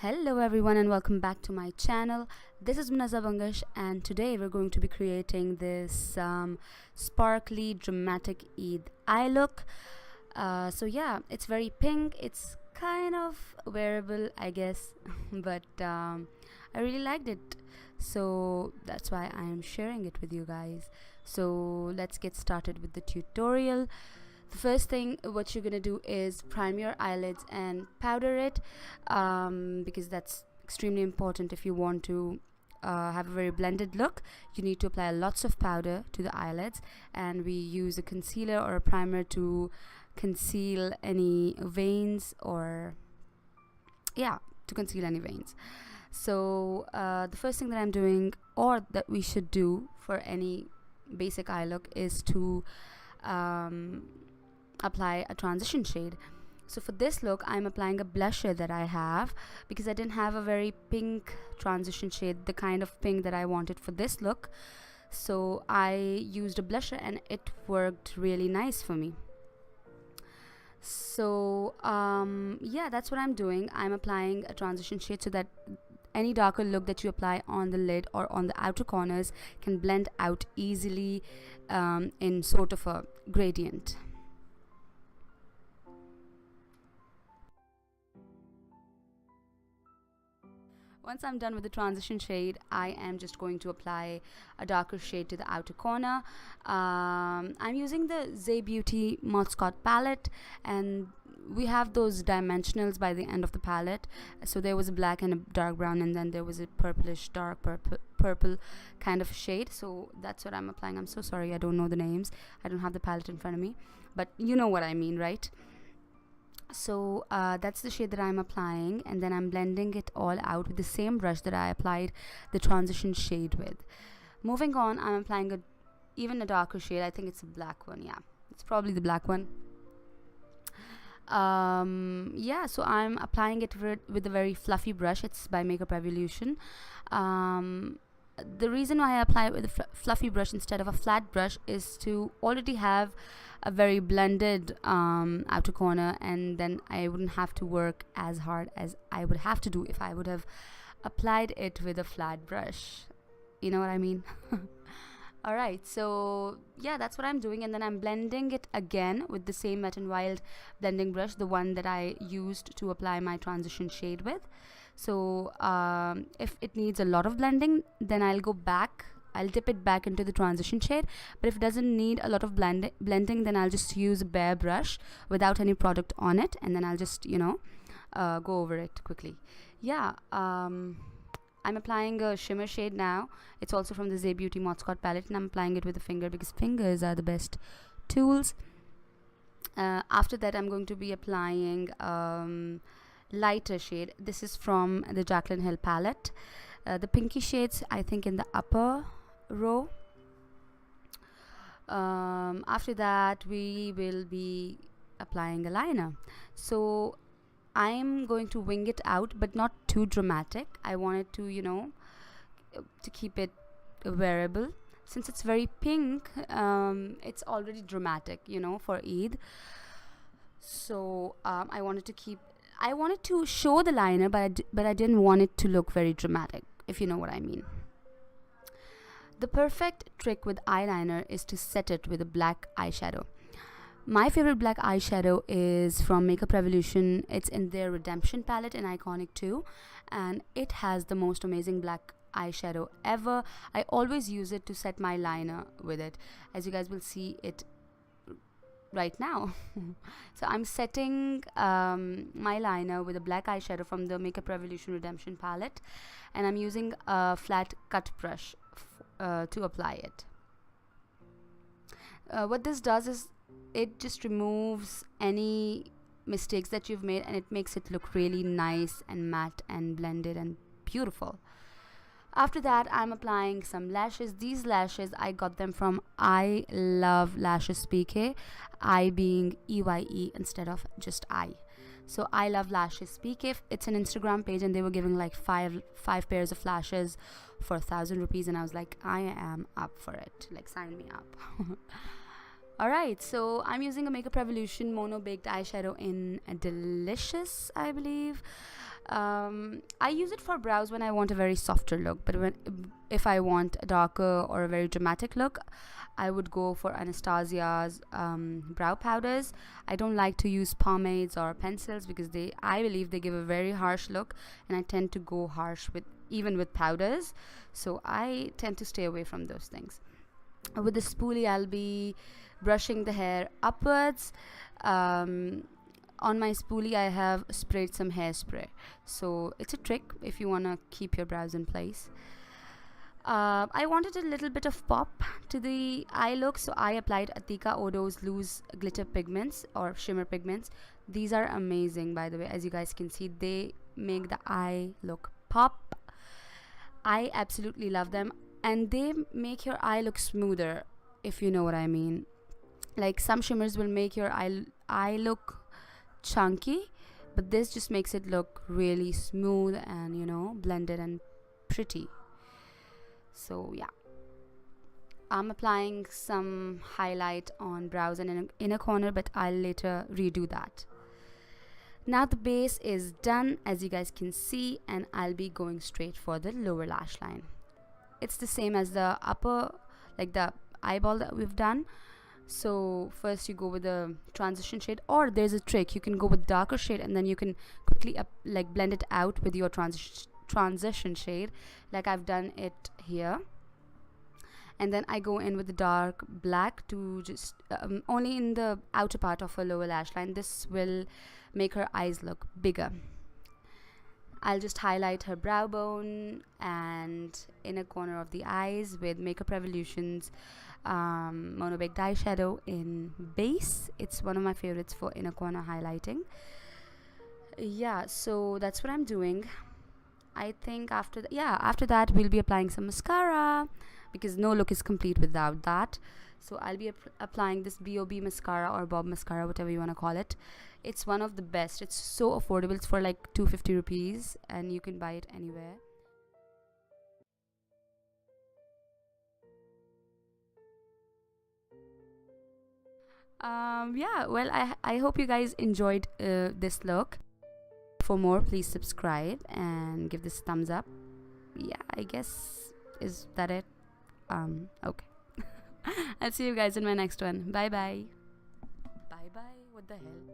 Hello everyone and welcome back to my channel. This is Munazza Bangash and today we're going to be creating this sparkly dramatic Eid eye look. So yeah, it's very pink. It's kind of wearable, I guess, but I really liked it. So that's why I am sharing it with you guys. So let's get started with the tutorial. The first thing what you're gonna do is prime your eyelids and powder it, because that's extremely important. If you want to have a very blended look, you need to apply lots of powder to the eyelids, and we use a concealer or a primer to conceal any veins, or to conceal any veins. So the first thing that I'm doing, or that we should do for any basic eye look, is to apply a transition shade. So for this look, I'm applying a blusher that I have because I didn't have a very pink transition shade, the kind of pink that I wanted for this look. So I used a blusher and it worked really nice for me. So yeah, that's what I'm doing. I'm applying a transition shade so that any darker look that you apply on the lid or on the outer corners can blend out easily in sort of a gradient. Once I'm done with the transition shade, I am just going to apply a darker shade to the outer corner. I'm using the Beauty Skot palette, and we have those dimensionals by the end of the palette. So there was a black and a dark brown, and then there was a purplish dark purple kind of shade. So that's what I'm applying. I'm so sorry, I don't know the names. I don't have the palette in front of me, but you know what I mean, right? So that's the shade that I'm applying, and then I'm blending it all out with the same brush that I applied the transition shade with. Moving on, I'm applying even a darker shade. I think it's a black one. Yeah, it's probably the black one. Yeah, so I'm applying it with a very fluffy brush. It's by Makeup Revolution. The reason why I apply it with a fluffy brush instead of a flat brush is to already have a very blended outer corner, and then I wouldn't have to work as hard as I would have to do if I would have applied it with a flat brush. You know what I mean? Alright, so yeah, that's what I'm doing, and then I'm blending it again with the same Wet n Wild blending brush, the one that I used to apply my transition shade with. So if it needs a lot of blending, then I'll dip it back into the transition shade. But if it doesn't need a lot of blending, then I'll just use a bare brush without any product on it, and then I'll just go over it quickly. Yeah, I'm applying a shimmer shade now. It's also from the Beauty Skot palette, and I'm applying it with a finger because fingers are the best tools. After that, I'm going to be applying lighter shade. This is from the Jaclyn Hill palette. The pinky shades, I think, in the upper row. After that, we will be applying a liner. So I'm going to wing it out, but not too dramatic. I wanted to, to keep it wearable. Since it's very pink, it's already dramatic, for Eid. So I wanted to show the liner, but I didn't want it to look very dramatic, if you know what I mean. The perfect trick with eyeliner is to set it with a black eyeshadow. My favorite black eyeshadow is from Makeup Revolution. It's in their Redemption palette in Iconic 2, and it has the most amazing black eyeshadow ever. I always use it to set my liner with it, as you guys will see it right now. So I'm setting my liner with a black eyeshadow from the Makeup Revolution Redemption palette, and I'm using a flat cut brush to apply it. What this does is it just removes any mistakes that you've made, and it makes it look really nice and matte and blended and beautiful. After that, I'm applying some lashes. These lashes, I got them from I Love Lashes PK, I being EYE instead of just I. So I Love Lashes PK, it's an Instagram page, and they were giving like five pairs of lashes for 1,000 rupees, and I was like, I am up for it, like sign me up. Alright, so I'm using a Makeup Revolution Mono Baked eyeshadow in Delicious, I believe. I use it for brows when I want a very softer look, but if I want a darker or a very dramatic look, I would go for Anastasia's brow powders. I don't like to use pomades or pencils because I believe they give a very harsh look, and I tend to go harsh even with powders, so I tend to stay away from those things. With the spoolie, I'll be brushing the hair upwards. On my spoolie, I have sprayed some hairspray, so it's a trick if you want to keep your brows in place. I wanted a little bit of pop to the eye look, so I applied Atiqa Odho's loose glitter pigments or shimmer pigments. These are amazing, by the way. As you guys can see, they make the eye look pop. I absolutely love them, and they make your eye look smoother, if you know what I mean. Like, some shimmers will make your eye look chunky, but this just makes it look really smooth and, you know, blended and pretty. So yeah, I'm applying some highlight on brows and in inner corner, but I'll later redo that. Now the base is done, as you guys can see, and I'll be going straight for the lower lash line. It's the same as the upper, like the eyeball that we've done. So first you go with the transition shade, or there's a trick, you can go with darker shade and then you can quickly blend it out with your transition shade, like I've done it here. And then I go in with the dark black to just only in the outer part of her lower lash line. This will make her eyes look bigger. I'll just highlight her brow bone and inner corner of the eyes with Makeup Revolution's Mono Baked eyeshadow in base. It's one of my favorites for inner corner highlighting. Yeah, so that's what I'm doing. I think after that we'll be applying some mascara, because no look is complete without that. So I'll be applying this B.O.B mascara or Bob mascara, whatever you want to call it. It's one of the best. It's so affordable. It's for like 250 rupees and you can buy it anywhere. Yeah, well, I hope you guys enjoyed this look. For more, please subscribe and give this a thumbs up. Yeah, I guess, is that it? Okay. I'll see you guys in my next one. Bye bye. Bye bye. What the hell?